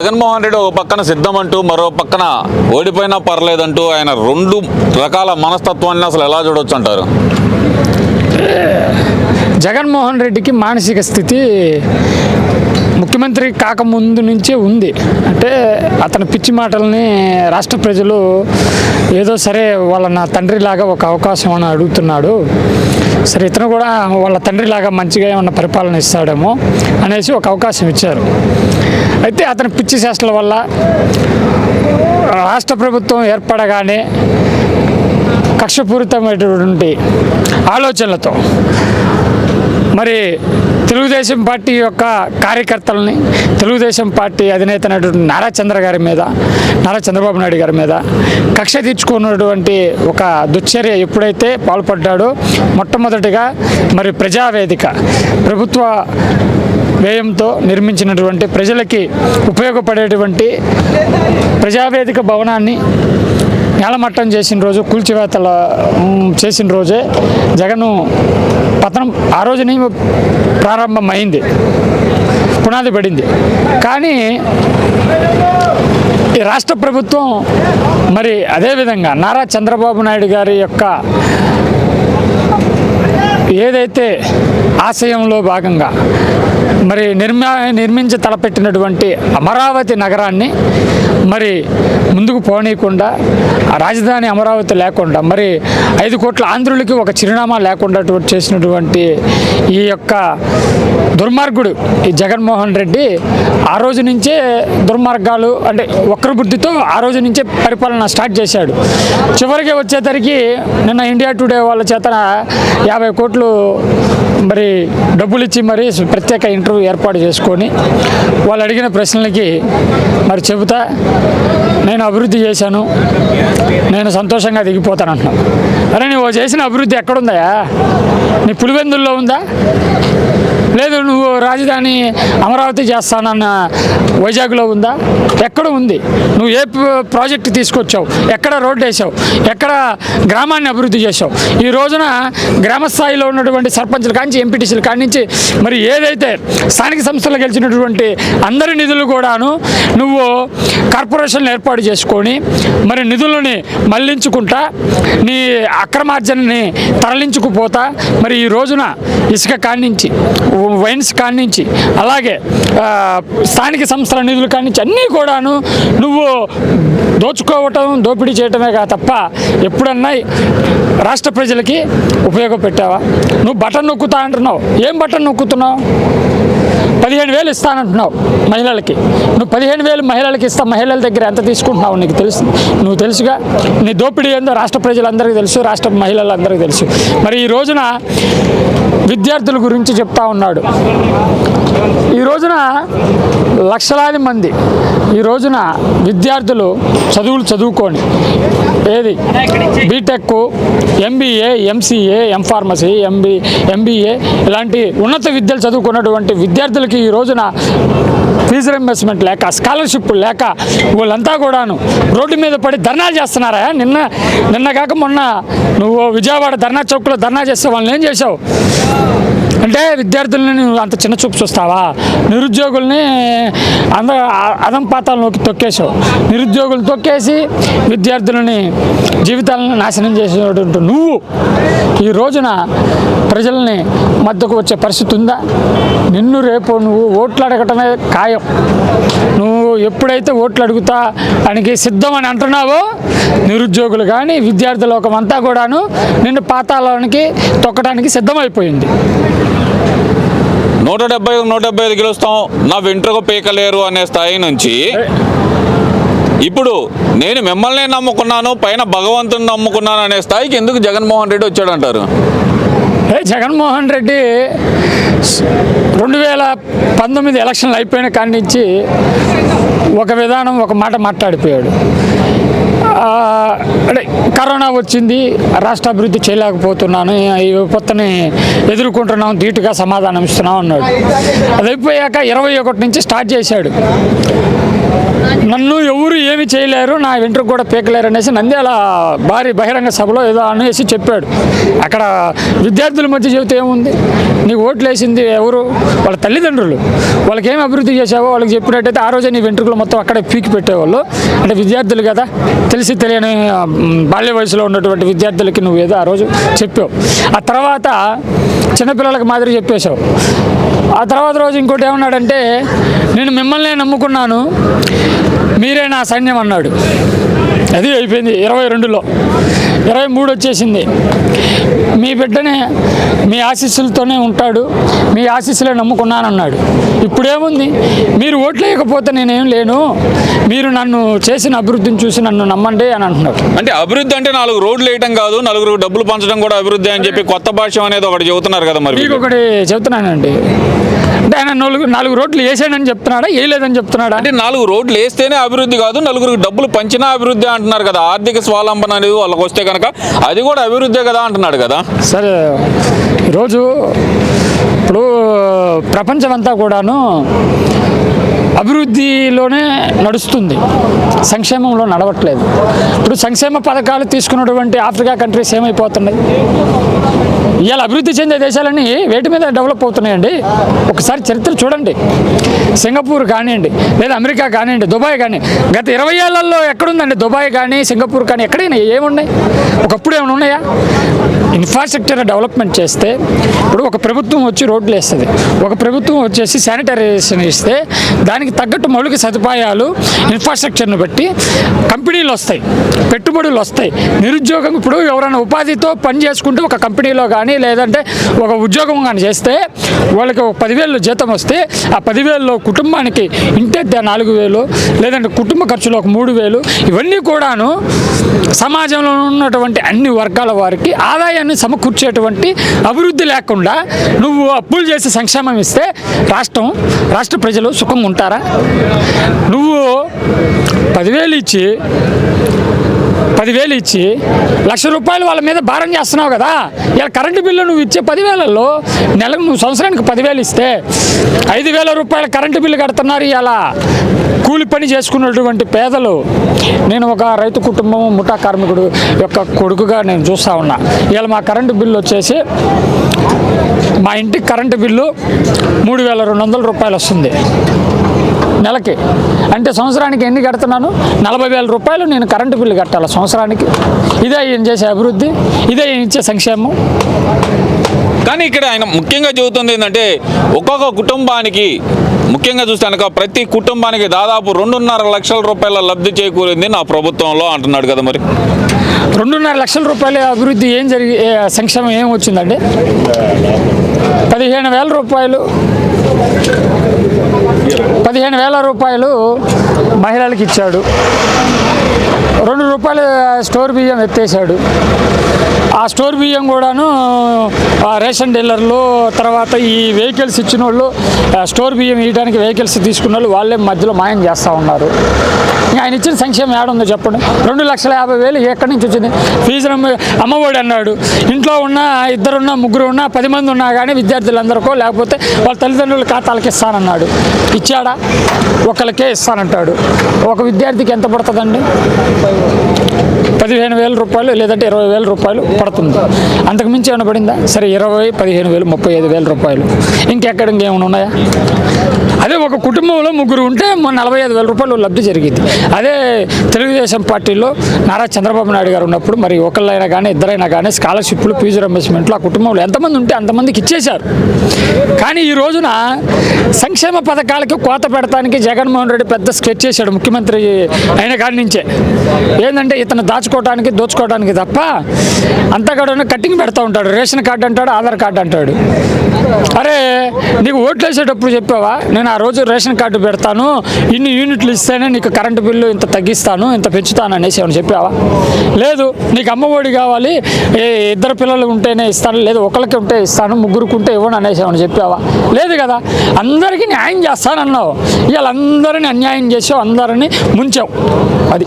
జగన్మోహన్ రెడ్డి ఒక పక్కన సిద్ధమంటూ మరో పక్కన ఓడిపోయినా పర్లేదంటూ ఆయన రెండు రకాల మనస్తత్వాన్ని అసలు ఎలా చూడొచ్చు అంటారు? జగన్మోహన్ రెడ్డికి మానసిక స్థితి ముఖ్యమంత్రి కాకముందు నుంచే ఉంది. అంటే అతని పిచ్చి మాటల్ని రాష్ట్ర ప్రజలు ఏదో సరే నా తండ్రిలాగా ఒక అవకాశం అని అడుగుతున్నాడు, సరే ఇతను కూడా వాళ్ళ తండ్రిలాగా మంచిగా ఏమన్నా పరిపాలన ఇస్తాడేమో అనేసి ఒక అవకాశం ఇచ్చారు. అయితే అతని పిచ్చి చేష్టల వల్ల రాష్ట్ర ప్రభుత్వం ఏర్పడగానే కక్షపూరితమైనటువంటి ఆలోచనలతో మరి తెలుగుదేశం పార్టీ యొక్క కార్యకర్తలని, తెలుగుదేశం పార్టీ అధినేత నారా చంద్రబాబు నాయుడు గారి మీద కక్ష తీర్చుకున్నటువంటి ఒక దుశ్చర్య ఎప్పుడైతే పాల్పడ్డాడో మొట్టమొదటిగా మరి ప్రజావేదిక ప్రభుత్వ వ్యయంతో నిర్మించినటువంటి ప్రజలకి ఉపయోగపడేటువంటి ప్రజావేదిక భవనాన్ని నేలమట్టం చేసిన రోజు, కూల్చివేతలు చేసిన రోజే జగన్ పతనం ఆ రోజుని ప్రారంభమైంది, పునాది పడింది. కానీ ఈ రాష్ట్ర ప్రభుత్వం మరి అదేవిధంగా నారా చంద్రబాబు నాయుడు గారి యొక్క ఏదైతే ఆశయంలో భాగంగా మరి నిర్మించి తలపెట్టినటువంటి అమరావతి నగరాన్ని మరి ముందుకు పోనీయకుండా, రాజధాని అమరావతి లేకుండా, మరి 5 కోట్ల ఆంధ్రులకి ఒక చిరునామా లేకుండా చేసినటువంటి ఈ యొక్క దుర్మార్గుడు ఈ జగన్మోహన్ రెడ్డి ఆ రోజు నుంచే దుర్మార్గాలు అంటే వక్ర బుద్ధితో ఆ రోజు నుంచే పరిపాలన స్టార్ట్ చేశాడు. చివరికి వచ్చేసరికి నిన్న ఇండియా టుడే వాళ్ళ చేత 50 కోట్లు మరి డబ్బులు ఇచ్చి మరి ప్రత్యేక ఇంటర్వ్యూ ఏర్పాటు చేసుకొని వాళ్ళు అడిగిన ప్రశ్నలకి మరి చెబుతా, నేను అభివృద్ధి చేశాను, నేను సంతోషంగా దిగిపోతాను అంటున్నాను. అరే నువ్వు చేసిన అభివృద్ధి ఎక్కడుందా? నీ పులివెందుల్లో ఉందా? లేదు నువ్వు రాజధాని అమరావతి చేస్తానన్న వైజాగ్లో ఉందా? ఎక్కడ ఉంది? నువ్వు ఏ ప్రాజెక్టు తీసుకొచ్చావు? ఎక్కడ రోడ్డు వేసావు? ఎక్కడ గ్రామాన్ని అభివృద్ధి చేసావు? ఈ రోజున గ్రామ స్థాయిలో ఉన్నటువంటి సర్పంచుల కాంచి, ఎంపీటీసీల కాడి నుంచి మరి ఏదైతే స్థానిక సంస్థలు గెలిచినటువంటి అందరి నిధులు కూడాను నువ్వు కార్పొరేషన్లు ఏర్పాటు చేసుకొని మరి నిధులని మళ్లించుకుంటా, నీ అక్రమార్జనని తరలించుకుపోతా, మరి ఈ రోజున ఇసుక కానించి, వైన్స్ కానించి, అలాగే స్థానిక సంస్థల నిధుల కానించి అన్నీ కూడాను నువ్వు దోచుకోవటం, దోపిడీ చేయటమే తప్ప ఎప్పుడన్నా రాష్ట్ర ప్రజలకి ఉపయోగపెట్టావా? నువ్వు బటన్ నొక్కుతా అంటున్నావు. ఏం బటన్ నొక్కుతున్నావు? 15,000 ఇస్తానంటున్నావు మహిళలకి. నువ్వు 15,000 మహిళలకి ఇస్తా, మహిళల దగ్గర ఎంత తీసుకుంటున్నావు నీకు తెలుసు? నువ్వు తెలుసుగా నీ దోపిడీ ఏందో రాష్ట్ర ప్రజలందరికీ తెలుసు, రాష్ట్ర మహిళలందరికీ తెలుసు. మరి ఈ రోజున విద్యార్థుల గురించి చెప్తా ఉన్నాడు. ఈ రోజున లక్షలాది మంది ఈ రోజున విద్యార్థులు చదువుకొని ఏది BTech, MBA, MCA, M pharmacy, MBA ఇలాంటి ఉన్నత విద్యలు చదువుకున్నటువంటి విద్యార్థులకి ఈ రోజున ఫీజు రింబర్స్మెంట్ లేక, స్కాలర్షిప్ లేక వాళ్ళంతా కూడాను రోడ్డు మీద పడి ధర్నాలు చేస్తున్నారా? నిన్న కాక మొన్న నువ్వు విజయవాడ ధర్నా చౌక్లో ధర్నా చేస్తే వాళ్ళని ఏం చేసావు? అంటే విద్యార్థులని నువ్వు అంత చిన్న చూపు చూస్తావా? నిరుద్యోగుల్ని అదం పాతాల్లోకి తొక్కేసావు. నిరుద్యోగులు తొక్కేసి విద్యార్థులని జీవితాలను నాశనం చేసేటువంటి నువ్వు ఈ రోజున ప్రజల్ని మధ్యకు వచ్చే పరిస్థితి ఉందా? నిన్ను రేపు నువ్వు ఓట్లు అడగటమే ఖాయం. నువ్వు ఎప్పుడైతే ఓట్లు అడుగుతా అని సిద్ధమని అంటున్నావో నిరుద్యోగులు కానీ విద్యార్థి లోకం అంతా కూడాను నిన్ను పాతాళానికి తొక్కడానికి సిద్ధమైపోయింది. 175 గెలుస్తాం, నా వెంట్రుక పీకలేరు అనే స్థాయి నుంచి ఇప్పుడు నేను మిమ్మల్ని నమ్ముకున్నాను, పైన భగవంతుని నమ్ముకున్నాను అనే స్థాయికి ఎందుకు జగన్మోహన్ రెడ్డి వచ్చాడంటారు? జగన్మోహన్ రెడ్డి 2019 ఎలక్షన్లు అయిపోయిన కాడి నుంచి ఒక విధానం, ఒక మాట మాట్లాడిపోయాడు. అంటే కరోనా వచ్చింది, రాష్ట్ర అభివృద్ధి చేయలేకపోతున్నాను, ఈ విపత్తుని ఎదుర్కొంటున్నాం, ధీటుగా సమాధానం ఇస్తున్నాం అన్నాడు. అది అయిపోయాక 21 నుంచి స్టార్ట్ చేశాడు. నన్ను ఎవరు ఏమి చేయలేరు. పీకలేరు, నా వెంట్రుకు కూడా పీకలేరు అనేసి నంద్యాల భారీ బహిరంగ సభలో ఏదో అనేసి చెప్పాడు. అక్కడ విద్యార్థుల మధ్య చెబితే ఏముంది, నీకు ఓట్లు వేసింది ఎవరు? వాళ్ళ తల్లిదండ్రులు. వాళ్ళకి ఏం అభివృద్ధి చేసావో వాళ్ళకి చెప్పినట్టయితే ఆ రోజే నీ వెంట్రుకలు మొత్తం అక్కడే పీకి పెట్టేవాళ్ళు. అంటే విద్యార్థులు కదా, తెలిసి తెలియని బాల్య వయసులో ఉన్నటువంటి విద్యార్థులకి నువ్వు ఏదో ఆ రోజు చెప్పావు. ఆ తర్వాత చిన్నపిల్లలకు మాదిరి చెప్పేశావు. ఆ తర్వాత రోజు ఇంకోటి ఏమన్నాడంటే, నేను మిమ్మల్నే నమ్ముకున్నాను, మీరే నా సైన్యం అన్నాడు. అది అయిపోయింది 22లో. 23 వచ్చేసింది. మీ బిడ్డనే మీ ఆశీస్సులతోనే ఉంటాడు, మీ ఆశీస్సులే నమ్ముకున్నానన్నాడు. ఇప్పుడేముంది, మీరు ఓట్లు వేయకపోతే నేనేం లేను, మీరు నన్ను చేసిన అభివృద్ధిని చూసి నన్ను నమ్మండి అని అంటున్నాడు. అంటే అభివృద్ధి అంటే 4 రోడ్లు వేయటం కాదు, 4 డబ్బులు పంచడం కూడా అభివృద్ధి అని చెప్పి కొత్త భాష అనేది ఒకటి చెబుతున్నారు కదా. మరి మీకు ఒకటి చెబుతున్నానండి, అంటే ఆయన 4 రోడ్లు వేసాడని చెప్తున్నాడా, వేయలేదని చెప్తున్నాడా? అంటే 4 రోడ్లు వేస్తేనే అభివృద్ధి కాదు, 4 డబ్బులు పంచినా అభివృద్ధి అంటున్నారు కదా. ఆర్థిక స్వావలంబన అనేది వాళ్ళకి వస్తే కనుక అది కూడా అభివృద్ధే కదా అంటున్నాడు కదా. సరే, ఈరోజు ఇప్పుడు ప్రపంచం అంతా కూడాను అభివృద్ధిలోనే నడుస్తుంది, సంక్షేమంలో నడవట్లేదు. ఇప్పుడు సంక్షేమ పథకాలు తీసుకున్నటువంటి ఆఫ్రికా కంట్రీస్ ఏమైపోతున్నాయి? ఇవాళ అభివృద్ధి చెందే దేశాలన్నీ వేటి మీద డెవలప్ అవుతున్నాయండి? ఒకసారి చరిత్ర చూడండి. సింగపూర్ కానివ్వండి, లేదా అమెరికా కానివ్వండి, దుబాయ్ కానీ, గత 20 ఏళ్లలో ఎక్కడుందండి దుబాయ్ కానీ సింగపూర్ కానీ? ఎక్కడైనా ఏమున్నాయి? ఒకప్పుడు ఏమైనా ఉన్నాయా? ఇన్ఫ్రాస్ట్రక్చర్ డెవలప్మెంట్ చేస్తే, ఇప్పుడు ఒక ప్రభుత్వం వచ్చి రోడ్లు వేస్తుంది, ఒక ప్రభుత్వం వచ్చేసి శానిటైజేషన్ ఇస్తే దానికి తగ్గట్టు మౌలిక సదుపాయాలు ఇన్ఫ్రాస్ట్రక్చర్ను బట్టి కంపెనీలు వస్తాయి, పెట్టుబడులు వస్తాయి, నిరుద్యోగం. ఇప్పుడు ఎవరైనా ఉపాధితో పని చేసుకుంటే ఒక కంపెనీలో కానీ లేదంటే ఒక ఉద్యోగం కానీ చేస్తే వాళ్ళకి ఒక 10,000 జీతం వస్తే ఆ 10,000లో కుటుంబానికి ఇంటే 4,000, లేదంటే కుటుంబ ఖర్చులు ఒక 3,000, ఇవన్నీ కూడాను సమాజంలో ఉన్నటువంటి అన్ని వర్గాల వారికి ఆదాయాన్ని సమకూర్చేటువంటి అభివృద్ధి లేకుండా నువ్వు అప్పులు చేసి సంక్షేమం ఇస్తే రాష్ట్ర ప్రజలు సుఖంగా ఉంటారా? నువ్వు 10,000 ఇచ్చి 1,00,000 రూపాయలు వాళ్ళ మీద భారం చేస్తున్నావు కదా. ఇలా కరెంటు బిల్లు నువ్వు ఇచ్చే 10,000లో నెలకు నువ్వు సంవత్సరానికి 10,000 ఇస్తే 5,000 రూపాయల కరెంటు బిల్లు కడుతున్నారు ఇలా కూలి పని చేసుకున్నటువంటి పేదలు. నేను ఒక రైతు కుటుంబం ముఠా కార్మికుడు యొక్క కొడుకుగా నేను చూస్తూ ఉన్నా. ఇలా మా కరెంటు బిల్లు వచ్చేసి, మా ఇంటికి కరెంటు బిల్లు 3,200 రూపాయలు వస్తుంది నెలకి. అంటే సంవత్సరానికి ఎన్ని కడుతున్నాను? 40,000 రూపాయలు నేను కరెంటు బిల్లు కట్టాలి సంవత్సరానికి. ఇదే ఈయన చేసే అభివృద్ధి, ఇదే ఈయన ఇచ్చే సంక్షేమం. కానీ ఇక్కడ ఆయన ముఖ్యంగా చెబుతుంది ఏంటంటే, ఒక్కొక్క కుటుంబానికి ముఖ్యంగా చూస్తే కనుక ప్రతి కుటుంబానికి దాదాపు 2.5 లక్షల రూపాయల లబ్ధి చేకూరింది నా ప్రభుత్వంలో అంటున్నాడు కదా. మరి 2.5 లక్షల రూపాయల అభివృద్ధి ఏం సంక్షేమం ఏం వచ్చిందండి? 15,000 రూపాయలు, 15,000 రూపాయలు మహిళలకు ఇచ్చాడు. 2 రూపాయలు స్టోర్ బియ్యం ఎత్తేసాడు. ఆ స్టోర్ బియ్యం కూడాను రేషన్ డీలర్లు, తర్వాత ఈ వెహికల్స్ ఇచ్చిన వాళ్ళు, స్టోర్ బియ్యం ఇవ్వడానికి వెహికల్స్ తీసుకున్న వాళ్ళు వాళ్ళే మధ్యలో మాయం చేస్తూ ఉన్నారు. ఆయన ఇచ్చిన సంక్షేమం ఏడుందో చెప్పండి? 2,50,000 ఎక్కడి నుంచి వచ్చింది? ఫీజు అమ్మఒడి అన్నాడు. ఇంట్లో ఉన్న 2 ఉన్నా 3 ఉన్నా 10 మంది ఉన్నా కానీ విద్యార్థులందరికో లేకపోతే వాళ్ళ తల్లిదండ్రుల ఖాతాలకి ఇస్తానన్నాడు. ఇచ్చాడా? ఒకరికే ఇస్తానంటాడు. ఒక విద్యార్థికి ఎంత పడుతుందండి? 15,000 రూపాయలు లేదంటే 20,000 రూపాయలు పడుతుంది. అంతకుమించి ఏమైనా పడిందా? సరే 20, 15,000, 35,000 రూపాయలు. ఇంకేమైనా ఉన్నాయా? అదే ఒక కుటుంబంలో 3 ఉంటే 45,000 రూపాయలు లబ్ధి జరిగింది. అదే తెలుగుదేశం పార్టీలో నారా చంద్రబాబు నాయుడు గారు ఉన్నప్పుడు మరి ఒకళ్ళైనా కానీ ఇద్దరైనా కానీ స్కాలర్షిప్లు, ఫీజు రింబర్స్మెంట్లు ఆ కుటుంబంలో ఎంతమంది ఉంటే అంతమందికి ఇచ్చేశారు. కానీ ఈ రోజున సంక్షేమ పథకాలకి కోత పెడతానికి జగన్మోహన్ రెడ్డి పెద్ద స్కెచ్ చేశాడు ముఖ్యమంత్రి అయిన కాడి నుంచే. ఏంటంటే ఇతను దాచుకోవడానికి దోచుకోవడానికి తప్ప అంతా కూడా కట్టింగ్ పెడతా ఉంటాడు. రేషన్ కార్డు అంటాడు, ఆధార్ కార్డు అంటాడు. అరే నీకు ఓట్లు వేసేటప్పుడు చెప్పావా, నేను ఆ రోజు రేషన్ కార్డు పెడతాను, ఇన్ని యూనిట్లు ఇస్తేనే నీకు కరెంటు బిల్లు ఇంత తగ్గిస్తాను, ఇంత పెంచుతాను అనేసి ఏమైనా చెప్పావా? లేదు. నీకు అమ్మఒడి కావాలి, 2 పిల్లలు ఉంటేనే ఇస్తాను, లేదు ఒకరికి ఉంటే ఇస్తాను, 3 ఉంటే ఇవ్వను అనేసి ఏమైనా చెప్పావా? లేదు కదా. అందరికీ న్యాయం చేస్తానన్నావు, ఇవాళ అందరినీ అన్యాయం చేసావు, అందరినీ ముంచావు. అది